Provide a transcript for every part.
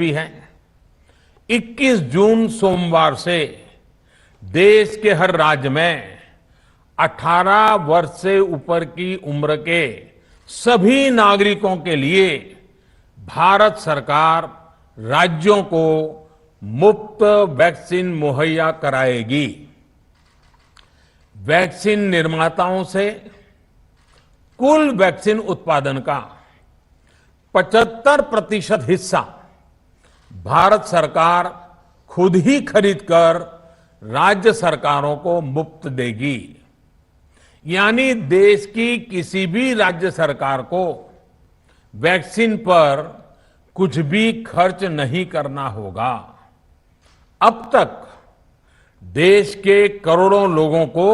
भी है। 21 जून सोमवार से देश के हर राज्य में 18 वर्ष से ऊपर की उम्र के सभी नागरिकों के लिए भारत सरकार राज्यों को मुफ्त वैक्सीन मुहैया कराएगी। वैक्सीन निर्माताओं से कुल वैक्सीन उत्पादन का 75% हिस्सा भारत सरकार खुद ही खरीदकर राज्य सरकारों को मुफ्त देगी। यानी देश की किसी भी राज्य सरकार को वैक्सीन पर कुछ भी खर्च नहीं करना होगा। अब तक देश के करोड़ों लोगों को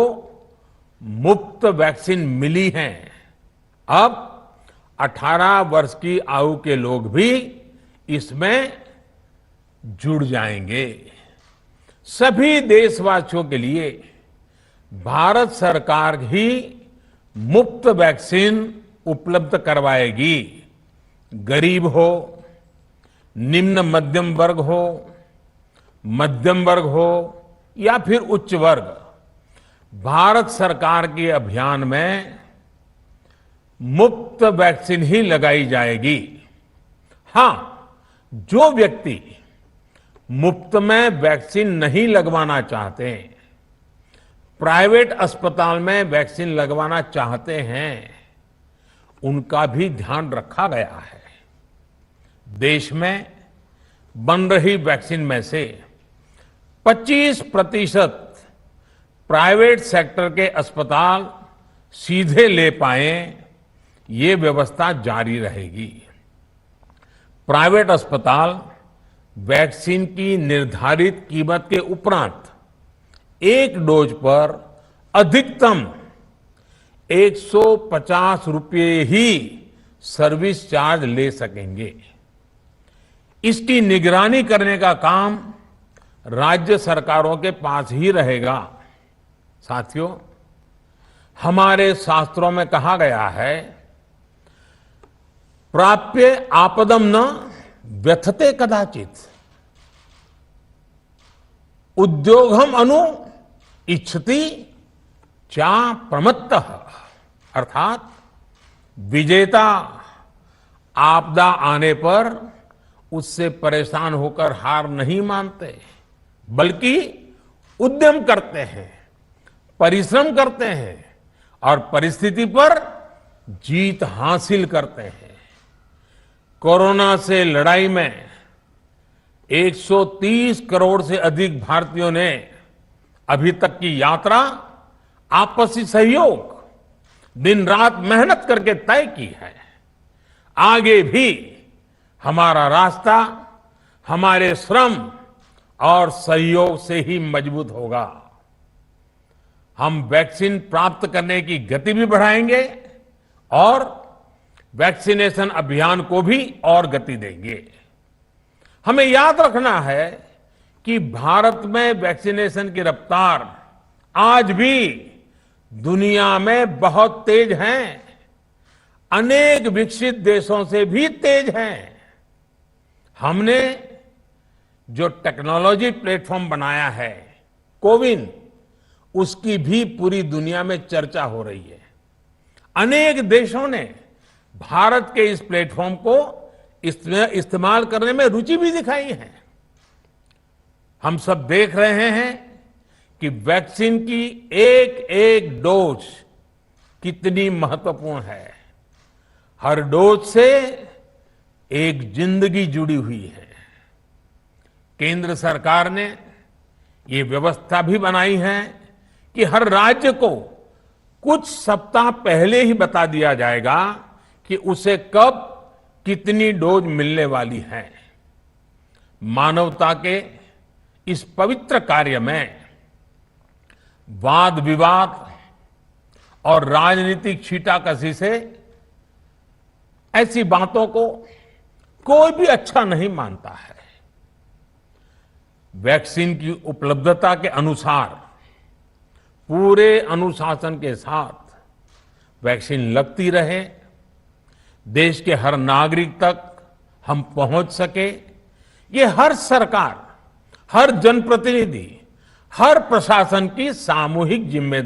मुफ्त वैक्सीन मिली है। अब 18 वर्ष की आयु के लोग भी इसमें जुड़ जाएंगे। सभी देशवासियों के लिए भारत सरकार ही मुफ्त वैक्सीन उपलब्ध करवाएगी। गरीब हो, निम्न मध्यम वर्ग हो, मध्यम वर्ग हो या फिर उच्च वर्ग, भारत सरकार के अभियान में मुफ्त वैक्सीन ही लगाई जाएगी। हां, जो व्यक्ति मुफ्त में वैक्सीन नहीं लगवाना चाहते, प्राइवेट अस्पताल में वैक्सीन लगवाना चाहते हैं, उनका भी ध्यान रखा गया है। देश में बन रही वैक्सीन में से 25% प्राइवेट सेक्टर के अस्पताल सीधे ले पाए, ये व्यवस्था जारी रहेगी। प्राइवेट अस्पताल वैक्सीन की निर्धारित कीमत के उपरांत एक डोज पर अधिकतम 150 रुपये ही सर्विस चार्ज ले सकेंगे। इसकी निगरानी करने का काम राज्य सरकारों के पास ही रहेगा। साथियों, हमारे शास्त्रों में कहा गया है, प्राप्य आपदम न व्यथते कदाचित, उद्योगम अनु इच्छति चा प्रमत्तः। अर्थात विजेता आपदा आने पर उससे परेशान होकर हार नहीं मानते, बल्कि उद्यम करते हैं, परिश्रम करते हैं और परिस्थिति पर जीत हासिल करते हैं। कोरोना से लड़ाई में 130 करोड़ से अधिक भारतीयों ने अभी तक की यात्रा आपसी सहयोग, दिन रात मेहनत करके तय की है। आगे भी हमारा रास्ता हमारे श्रम और सहयोग से ही मजबूत होगा। हम वैक्सीन प्राप्त करने की गति भी बढ़ाएंगे और वैक्सीनेशन अभियान को भी और गति देंगे। हमें याद रखना है कि भारत में वैक्सीनेशन की रफ्तार आज भी दुनिया में बहुत तेज है, अनेक विकसित देशों से भी तेज है। हमने जो टेक्नोलॉजी प्लेटफॉर्म बनाया है, कोविन, उसकी भी पूरी दुनिया में चर्चा हो रही है। अनेक देशों ने भारत के इस प्लेटफॉर्म को इस्तेमाल करने में रुचि भी दिखाई है। हम सब देख रहे हैं कि वैक्सीन की एक एक डोज कितनी महत्वपूर्ण है। हर डोज से एक जिंदगी जुड़ी हुई है। केंद्र सरकार ने ये व्यवस्था भी बनाई है कि हर राज्य को कुछ सप्ताह पहले ही बता दिया जाएगा कि उसे कब कितनी डोज मिलने वाली है। मानवता के इस पवित्र कार्य में वाद विवाद और राजनीतिक छींटाकशी से ऐसी बातों को कोई भी अच्छा नहीं मानता है। वैक्सीन की उपलब्धता के अनुसार पूरे अनुशासन के साथ वैक्सीन लगती रहे, देश के हर नागरिक तक हम पहुंच सके, ये हर सरकार, हर जनप्रतिनिधि, हर प्रशासन की सामूहिक जिम्मेदारी